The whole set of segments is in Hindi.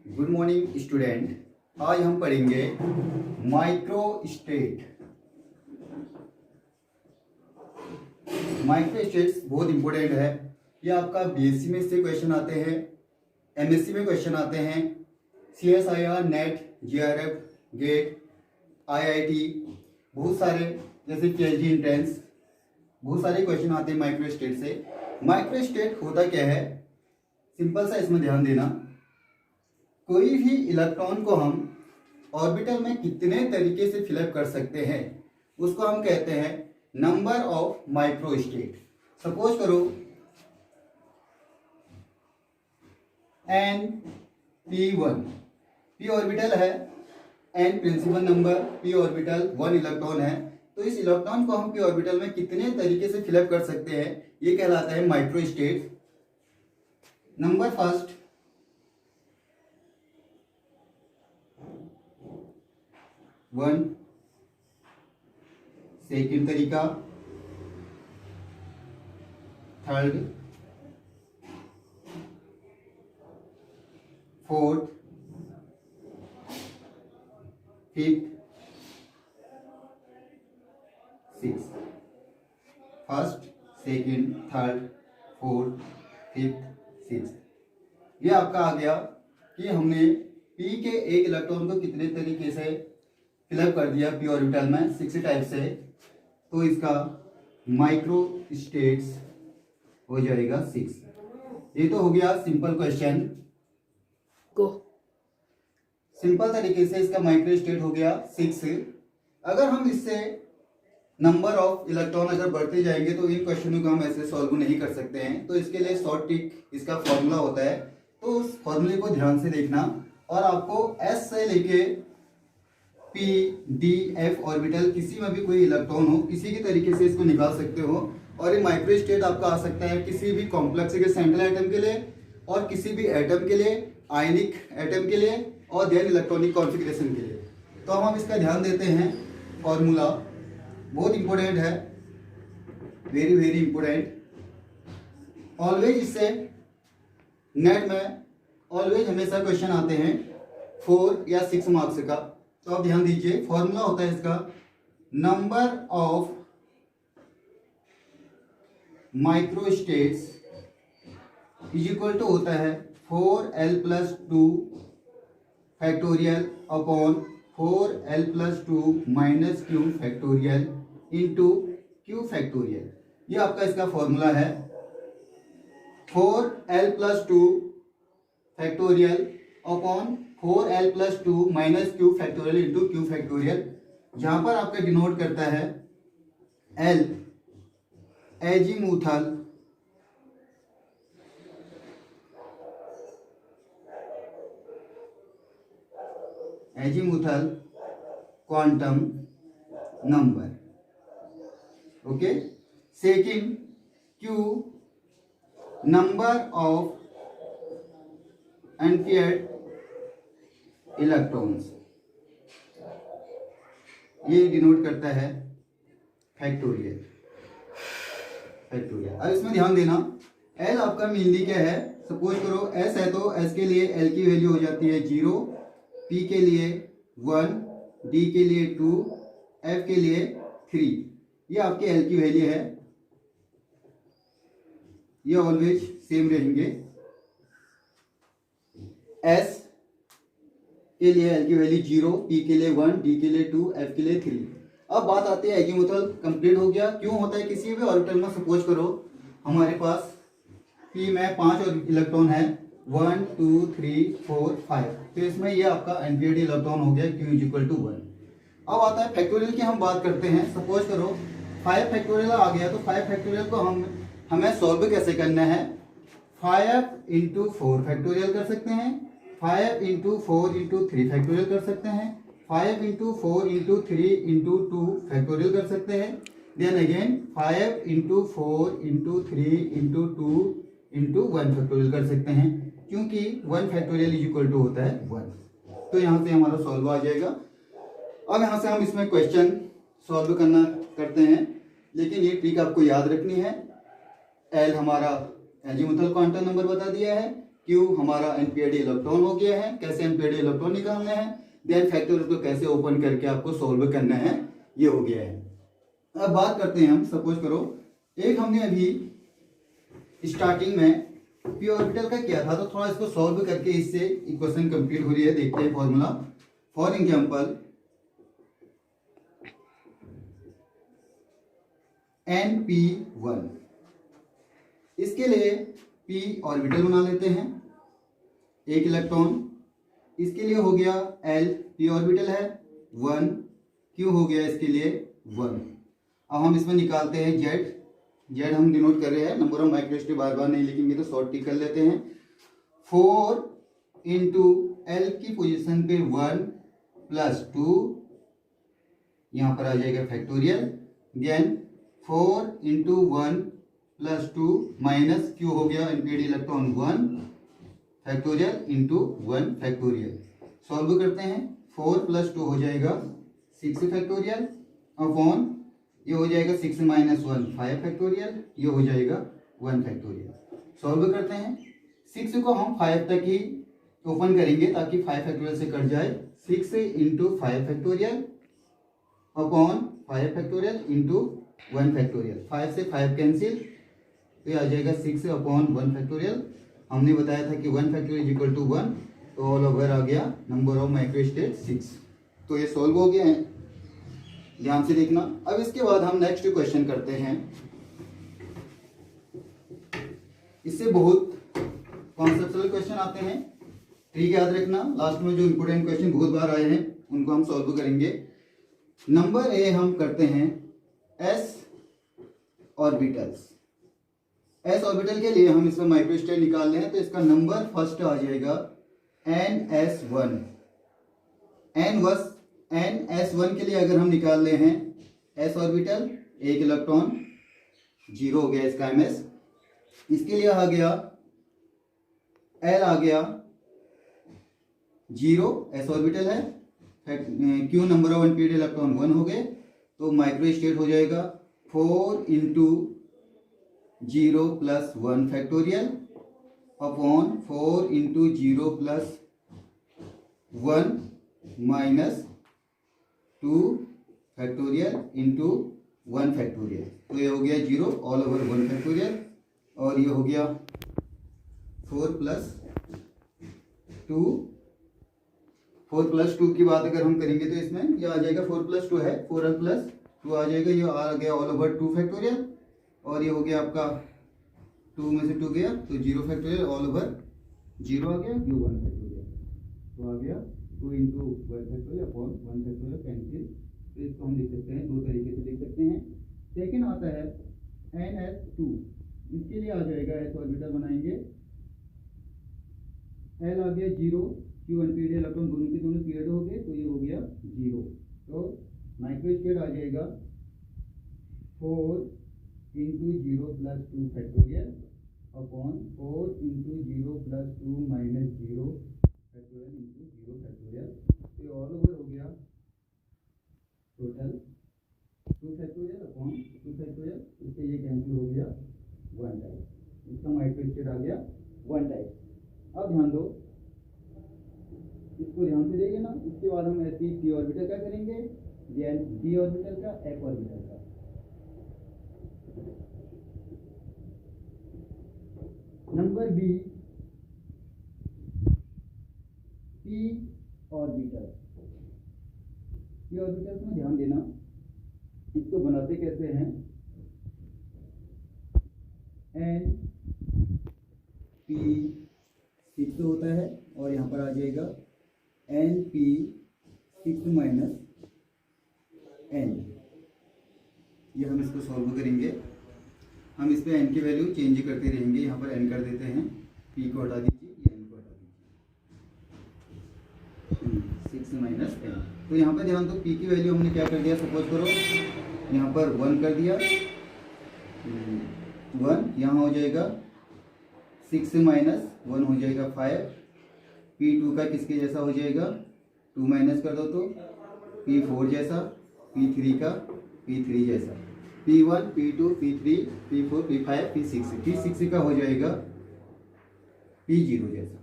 Good morning student. आज हम पढ़ेंगे माइक्रो स्टेट। माइक्रो स्टेट्स बहुत इंपॉर्टेंट है। ये आपका बीएससी में से क्वेश्चन आते हैं, एमएससी में क्वेश्चन आते हैं, CSIR, NET, JRF, GATE, IIT, बहुत सारे जैसे पीएचडी एंट्रेंस, बहुत सारे क्वेश्चन आते हैं माइक्रो स्टेट से। माइक्रो स्टेट होता क्या है, सिंपल सा इसमें ध्यान देना। कोई भी इलेक्ट्रॉन को हम ऑर्बिटल में कितने तरीके से फिलअप कर सकते हैं उसको हम कहते हैं number of micro state. Suppose करो Np1, p ऑर्बिटल है, n principle number, p orbital 1 electron है। तो इस इलेक्ट्रॉन को हम p ऑर्बिटल में कितने तरीके से फिलअप कर सकते हैं ये कहलाता है micro state. Number first, one, second तरीका, third, fourth, fifth, six. First, second, third, fourth, fifth, six. ये आपका आ गया कि हमने p के एक इलेक्ट्रॉन को कितने तरीके से फिलअप कर दिया p ऑर्बिटल में 6 टाइप से। तो इसका माइक्रो स्टेट्स हो जाएगा 6। ये तो हो गया सिंपल क्वेश्चन को, सिंपल तरीके से इसका माइक्रो स्टेट हो गया 6। अगर हम इससे नंबर ऑफ इलेक्ट्रॉन अगर बढ़ते जाएंगे तो इन क्वेश्चनों को हम ऐसे सॉल्व नहीं कर सकते हैं। तो इसके लिए शॉर्ट ट्रिक इसका फॉर्मूला होता है, तो उस फॉर्मूले को ध्यान से देखना और आपको S से लेके P, D, F ऑर्बिटल किसी में भी कोई इलेक्ट्रॉन हो किसी भी तरीके से इसको निकाल सकते हो। और ये माइक्रो स्टेट आपका आ सकता है किसी भी कॉम्प्लेक्स के सेंट्रल एटम के लिए और किसी भी एटम के लिए, आयनिक एटम के लिए और देन इलेक्ट्रॉनिक कॉन्फ़िगरेशन के लिए। तो हम इसका ध्यान देते हैं। फॉर्मूला बहुत इंपॉर्टेंट है, वेरी वेरी इंपॉर्टेंट। ऑलवेज इससे नेट में ऑलवेज हमेशा क्वेश्चन आते हैं 4 या 6 मार्क्स का। तो आप ध्यान दीजिए, फॉर्मूला होता है इसका number of micro states is equal to होता है 4l+2 factorial upon 4l+2 minus q factorial into q factorial. ये आपका इसका फॉर्मूला है 4l+2 factorial upon 4l+2 minus q factorial into q factorial. जहां पर आपका डिनोट करता है l azimuthal quantum number. Okay, second q number of unpaired electrons, ये डिनोट करता है फैक्टोरियल। अब इसमें ध्यान देना, L आपका मेनली क्या है, सपोज करो S है तो S के लिए L की वैल्यू हो जाती है 0, P के लिए 1, D के लिए 2, F के लिए 3। ये आपके L की वैल्यू है, ये ऑलवेज सेम रहेंगे। S के लिए L की वैल्यू 0, P के लिए 1, D के लिए 2, F के लिए 3। अब बात आती है एजीमुथल कंप्लीट हो गया। क्यों होता है किसी भी ऑर्बिटल में, सपोज करो हमारे पास P में 5 इलेक्ट्रॉन है, 1, 2, 3, 4, 5। तो इसमें ये आपका अनपेयर्ड इलेक्ट्रॉन हो गया Q = 1। अब आता है फैक्टोरियल की हम बात करते हैं। सपोज करो 5 फैक्टोरियल आ गया, तो 5 फैक्टोरियल को हमें सॉल्व कैसे करना है। 5 × 4 फैक्टोरियल कर सकते हैं, 5 × 4 × 3 फैक्टोरियल कर सकते हैं, 5 × 4 × 3 × 2 फैक्टोरियल कर सकते हैं, देन अगेन 5 × 4 × 3 × 2 × 1 फैक्टोरियल कर सकते हैं, क्योंकि 1 फैक्टोरियल = होता है 1। तो यहाँ से हमारा सॉल्व आ जाएगा। अब यहाँ से हम इसमें क्वेश्चन सॉल्व करते हैं, लेकिन ये ट्रिक आपको याद रखनी है। एल हमारा एजीमुथल क्वांटम नंबर बता दिया है, Q हमारा npid इलेक्ट्रॉन हो गया है। कैसे npid इलेक्ट्रॉन निकालने हैं, देन फैक्टोरियल को कैसे ओपन करके आपको सोल्व करना है, ये हो गया है। अब बात करते हैं हम, सपोज करो एक हमने अभी स्टार्टिंग में p ऑर्बिटल का किया था, तो थोड़ा इसको सॉल्व करके इससे इक्वेशन कंप्लीट हो रही है, देखते हैं फॉर्मूला। फॉर एग्जांपल np1, इसके लिए p ऑर्बिटल बना लेते हैं, एक इलेक्ट्रॉन। इसके लिए हो गया l, p ऑर्बिटल है 1, q हो गया इसके लिए 1। अब हम इसमें निकालते हैं z हम डिनोट कर रहे हैं, नंबर ऑफ माइक्रोस्टेप बार बार नहीं लिखेंगे तो शॉर्ट टिक कर लेते हैं। 4 इंटू एल की पोजीशन पे 1 प्लस 2, यहाँ पर आ जाएगा factorial, then 4 into 1 plus 2 minus Q हो गया npd electron 1 factorial into 1 factorial. Solve करते हैं, 4 प्लस 2 हो जाएगा 6 फैक्टोरियल अपॉन ये हो जाएगा 6 माइनस 1 5 फैक्टोरियल, ये हो जाएगा 1 फैक्टोरियल। सॉल्व करते हैं, 6 को हम 5 तक ही ओपन करेंगे ताकि 5 फैक्टोरियल से कट जाए। 6 into 5 factorial upon 5 factorial into 1 factorial. 5 से 5 कैंसिल, तो ये आ जाएगा 6 अपॉन 1 फैक्टोरियल। हमने बताया था कि 1 फैक्टोरियल इक्वल टू 1, तो ऑल ओवर आ गया नंबर ऑफ माइक्रोस्टेट 6। तो ये सॉल्व हो गया है, ध्यान से देखना। अब इसके बाद हम नेक्स्ट क्वेश्चन करते हैं। इससे बहुत कॉन्सेप्चुअल क्वेश्चन आते हैं, ठीक है, याद रखना। लास्ट में जो इंपोर्टेंट क्वेश्चन बहुत बार आए हैं उनको हम सॉल्व करेंगे। नंबर ए हम करते हैं एस ऑर्बिटल्स। एस ऑर्बिटल के लिए हम इसमें माइक्रोस्टेट निकाल रहे हैं, तो इसका नंबर फर्स्ट आ जाएगा NS1। NS1 के लिए अगर हम निकाल रहे हैं एस ऑर्बिटल, एक इलेक्ट्रॉन, 0 हो गया इसका ms। इसके लिए आ गया L, आ गया 0, एस ऑर्बिटल है। Q number of npd electron 1 हो गए, तो माइक्रोस्टेट हो जाएगा 4 into 0 plus 1 factorial upon 4 into 0 plus 1 minus 2 factorial into 1 factorial. तो ये हो गया 0 ऑल ओवर 1 फैक्टोरियल, और ये हो गया 4 प्लस 2 की बात अगर हम करेंगे तो इसमें ये आ जाएगा 4 प्लस 2 है, 4 प्लस 2 आ जाएगा, ये आ गया ऑल ओवर 2 फैक्टोरियल, और ये हो गया आपका 2 में से 2 गया तो 0 फैक्टोरियल ऑल ओवर 0 आ गया, ये 1 फैक्टोरियल, तो आ गया 2 into 1 factorial upon 1 factorial cancel. तो इसको हम लिख सकते हैं, दो तरीके से लिख सकते हैं। सेकेंड आता है NS2, इसके लिए आ जाएगा एस ऑर्बिटल बनाएंगे, L आ गया 0, Q npd इलेक्ट्रॉन दोनों के दोनों क्लियर हो गए, तो ये हो गया 0। तो माइक्रोस्टेट आ जाएगा 4 into 0 plus 2 factorial upon 4 into 0 plus 2 minus 0 factorial into 0 factorial. तो ऑल ओवर हो गया टोटल 2 फैक्टोरियल अपॉन 2 फैक्टोरियल, इससे ये कैंसिल हो गया 1 टाइप, इसका माइक्रोस्टेट आ गया 1 टाइप। अब ध्यान दो, इसको ध्यान से देखिए ना। इसके बाद हम ऐसी p ऑर्बिटल का करेंगे, d ऑर्बिटल का, f ऑर्बिटल का। Number B p orbital. p orbital में ध्यान देना, इसको बनाते कैसे हैं, n p 6 होता है, और यहाँ पर आ जाएगा np 6 माइनस n। ये हम इसको सॉल्व करेंगे। हम इस पे n की वैल्यू चेंज करते रहेंगे, यहाँ पर n कर देते हैं, p को हटा दीजिए, ये n को हटा दीजिए, 6 माइनस n। तो यहाँ पर ध्यान दो, p की वैल्यू हमने क्या कर दिया, सपोज करो यहाँ पर 1 कर दिया, 1 यहाँ हो जाएगा 6 माइनस 1 हो जाएगा 5। P2 का किसके जैसा हो जाएगा, 2 माइनस कर दो तो P4 जैसा, P3 का P3 जैसा, P1 P2 P3 P4 P5 P6 का हो जाएगा P0 जैसा।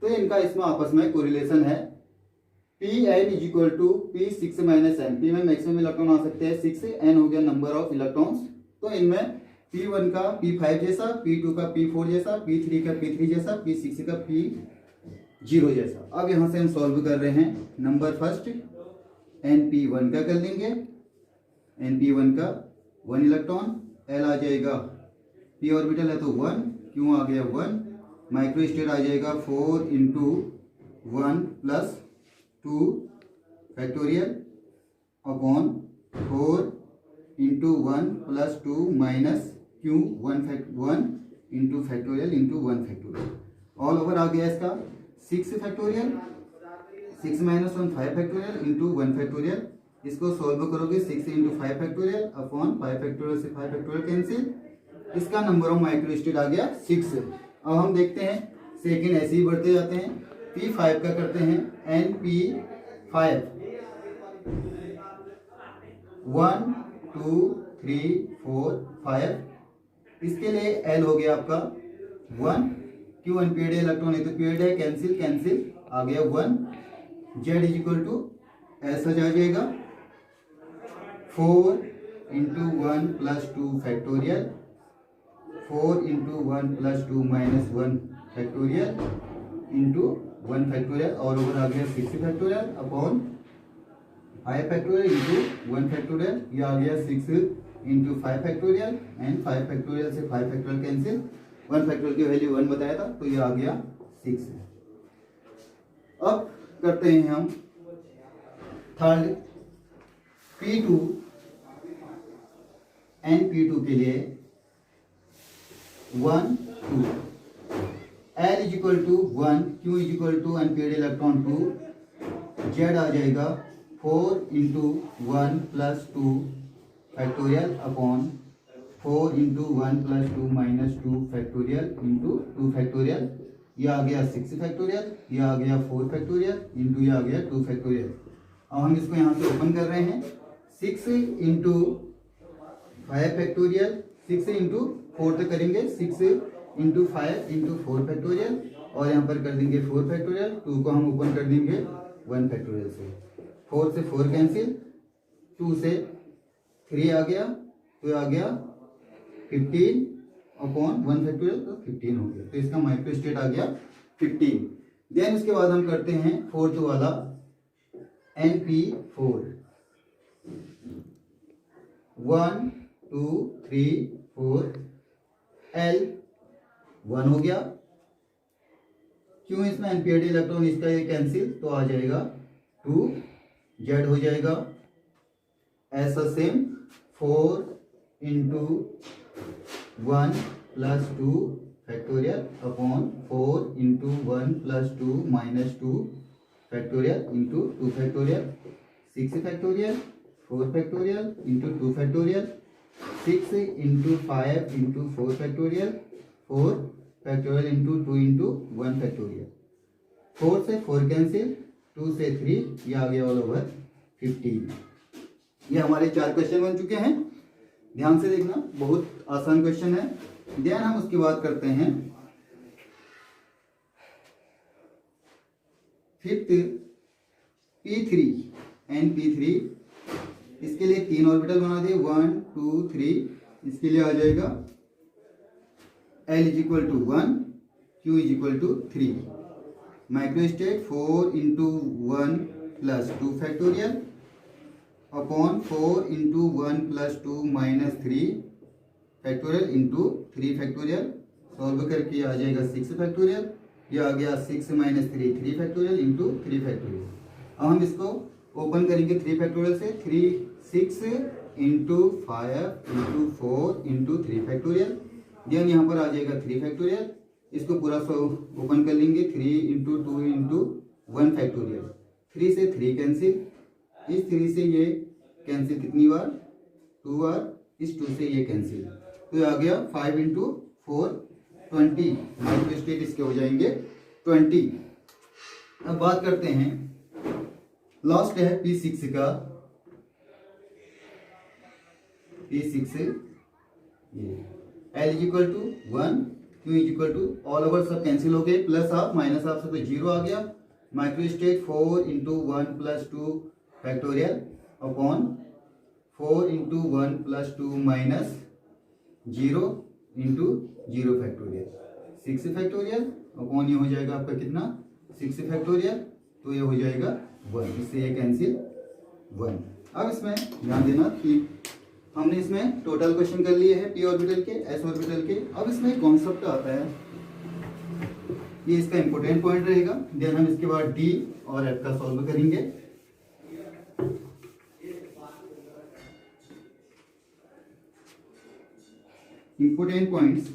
तो इनका इसमें आपस में कोरिलेशन है। Pn is equal to P6 minus n। P में मैक्सिमम इलेक्ट्रॉन आ सकते हैं 6, n हो गया नंबर ऑफ इलेक्ट्रॉन्स। तो इनमें P1 का P5 जैसा, P2 का P4 जैसा, P3 का P3 जैसा, P6 का P0 जैसा। अब यहाँ से हम सॉल्व कर रहे हैं। नंबर फर्स्ट Np1 का कर लेंगे। Np1 का 1 इलेक्ट्रॉन, L आ जाएगा, P ऑर्बिटल है तो 1, Q आ गया 1, माइक्रो स्टेट आ जाएगा 4 into 1 plus 2 factorial upon 4 into 1 plus 2 minus Q 1 into factorial into 1 factorial. All over आ गया इसका 6 factorial, 6 minus 1 5 factorial into 1 factorial. इसको सॉल्व करोगे 6 इंटू 5 फैक्टोरियल अपॉन 5 फैक्टोरियल से 5 फैक्टोरियल कैंसिल। इसका नंबर ऑफ माइक्रो स्टेट आ गया 6। अब हम देखते हैं सेकेंड ऐसे ही बढ़ते जाते हैं। P5 का करते हैं Np5 1 2 3 4 5। इसके लिए L हो गया आपका 1, Q अनपेड इलेक्ट्रॉन है तो पेड है, कैंसिल कैंसिल आ गया 1। Z इज इक्वल टू ऐसा जा जाएगा 4 into 1 plus 2 factorial, 4 into 1 plus 2 minus 1 factorial into 1 factorial. और ओवर आ गया 6 factorial upon 5 factorial into 1 factorial. ये आ गया 6 इंटू 5 फैक्टोरियल एंड 5 फैक्टोरियल से 5 फैक्टोरियल कैंसिल। 1 फैक्टोरियल की वैल्यू 1 बताया था तो ये आ गया 6। अब करते हैं हम थर्ड P2 Np2 के लिए 1 2, L is equal to 1, Q is equal to unpaired electron 2, Z आ जाएगा 4 into 1 plus 2 factorial upon 4 into 1 plus 2 minus 2 factorial into 2 factorial. ये आ गया 6 फैक्टोरियल, ये आ गया 4 फैक्टोरियल इंटू ये आ गया 2 फैक्टोरियल। अब हम इसको यहाँ से ओपन कर रहे हैं। 6 इंटू 5 फैक्टोरियल, 6 इंटू 4 तक करेंगे, 6 इंटू 5 इंटू 4 फैक्टोरियल और यहाँ पर कर देंगे 4 फैक्टोरियल। 2 को हम ओपन कर देंगे 1 फैक्टोरियल से, 4 से 4 कैंसिल, 2 से 3 आ गया तो आ गया 15 अपॉन 1 फैक्टोरियल तो 15 हो गया। तो इसका माइक्रो स्टेट आ गया 15। देन उसके बाद हम करते हैं फोर्थ वाला Np4 1 2 3 4, L 1 हो गया। क्यों इसमें अनपेड इलेक्ट्रॉन इसका ये कैंसिल तो आ जाएगा 2, Z हो जाएगा ऐसा same 4 into 1 plus 2 factorial upon 4 into 1 plus 2 minus 2 factorial into 2 factorial, 6 factorial 4 factorial into 2 factorial, 6 into 5 into 4 factorial, 4 factorial into 2 into 1 factorial. 4 से 4 कैंसिल, 2 से 3, ये आ गया ऑल ओवर 15। ये हमारे 4 क्वेश्चन बन चुके हैं। ध्यान से देखना, बहुत आसान क्वेश्चन है। देन हम उसकी बात करते हैं फिफ्थ P3 Np3। इसके लिए 3 ऑर्बिटल बना दिए 1 2 3। इसके लिए आ जाएगा L is equal to 1, Q is equal to 3, micro state 4 into 1 plus 2 factorial upon 4 into 1 plus 2 minus 3 factorial into 3 factorial. Solve करके आ जाएगा 6 फैक्टोरियल, ये आ गया 6 माइनस 3 3 फैक्टोरियल इंटू 3 फैक्टोरियल। अब हम इसको ओपन करेंगे 3 फैक्टोरियल से, 6 into 5 into 4 into 3 factorial. Then यहाँ पर आ जाएगा 3 फैक्टोरियल। इसको पूरा ओपन कर लेंगे 3 इंटू 2 इंटू 1 फैक्टोरियल। 3 से 3 कैंसिल, इस 3 से ये कैंसिल कितनी बार 2 बार, इस 2 से ये कैंसिल तो ये आ गया 5 इंटू 4 20। माइक्रो स्टेट इसके हो जाएंगे 20। अब बात करते हैं लास्ट है P6 का। P6 ये L is equal to 1, Q is equal to all over सब कैंसिल हो गए, प्लस हाफ माइनस हाफ से तो जीरो आ गया, micro state 4 into 1 plus 2 factorial upon 4 into 1 plus 2 minus 0 into 0 factorial 6 factorial upon ये हो जाएगा आपका कितना 6 फैक्टोरियल, तो ये हो जाएगा 1, इससे ये कैंसिल 1। अब इसमें ध्यान देना कि हमने इसमें टोटल क्वेश्चन कर लिए हैं पी ऑर्बिटल के, एस ऑर्बिटल के। अब इसमें एक कॉन्सेप्ट आता है, ये इसका इंपोर्टेंट पॉइंट रहेगा। देन हम इसके बाद डी और एफ का सॉल्व करेंगे। इंपोर्टेंट पॉइंट्स,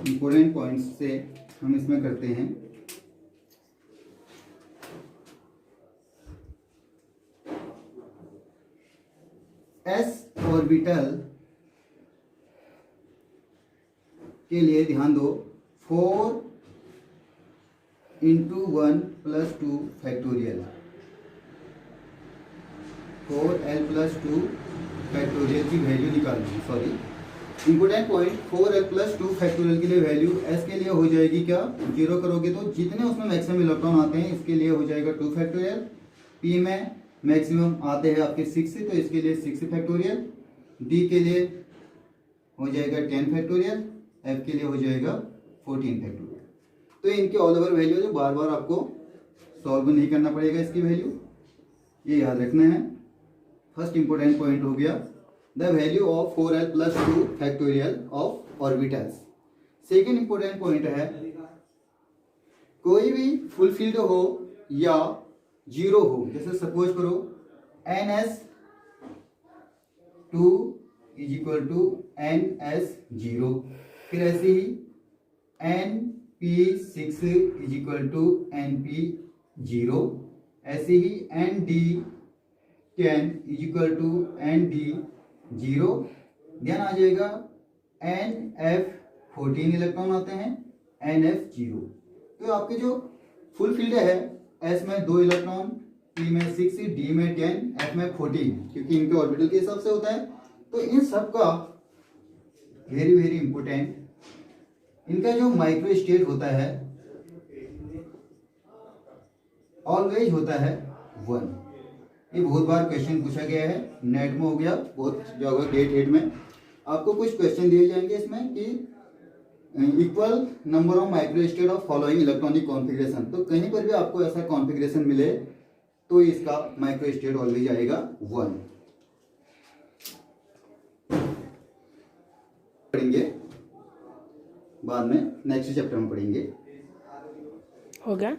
इंपोर्टेंट पॉइंट्स से हम इसमें करते हैं एस ऑर्बिटल के लिए ध्यान दो, 4 into 1 plus 2 factorial, 4l plus 2 factorial की वैल्यू निकालनी है। Sorry, important point 4l plus 2 factorial के लिए वैल्यू s के लिए हो जाएगी क्या, 0 करोगे तो जितने उसमें मैक्सिमम इलेक्ट्रॉन आते हैं इसके लिए हो जाएगा 2 फैक्टोरियल, p में मैक्सिमम आते हैं आपके 6 तो इसके लिए 6 फैक्टोरियल, d के लिए हो जाएगा 10 फैक्टोरियल, f के लिए हो जाएगा 14 फैक्टोरियल। तो इनके ऑल ओवर वैल्यू जो बार बार आपको सॉल्व नहीं करना पड़ेगा, इसकी वैल्यू ये याद रखना है। फर्स्ट इंपोर्टेंट पॉइंट हो गया the value of 4l plus 2 factorial of orbitals. Second important point है, कोई भी फुलफिल्ड हो या जीरो हो, जैसे सपोज करो ns2 is equal to ns0, फिर ऐसे ही np6 is equal to np0, ऐसे ही nd10 is equal to nd0, ध्यान आ जाएगा nf14 इलेक्ट्रॉन आते हैं nf0। तो आपके जो फुल फील्ड है s में 2 इलेक्ट्रॉन, p में 6, d में 10, f में 14, क्योंकि इनके ऑर्बिटल के हिसाब से होता है। तो इन सब का वेरी वेरी इंपोर्टेंट, इनका जो माइक्रो स्टेट होता है ऑलवेज होता है 1। ये बहुत बार क्वेश्चन पूछा गया है, नेट में हो गया, बहुत जगह गेट हेड में आपको कुछ क्वेश्चन दिए जाएंगे इसमें कि equal number of micro state of following electronic configuration. तो कहीं पर भी आपको ऐसा कॉन्फ़िगरेशन मिले तो इसका माइक्रो स्टेट ऑलवेज आएगा 1। पढ़ेंगे बाद में, नेक्स्ट चैप्टर में पढ़ेंगे। हो गया।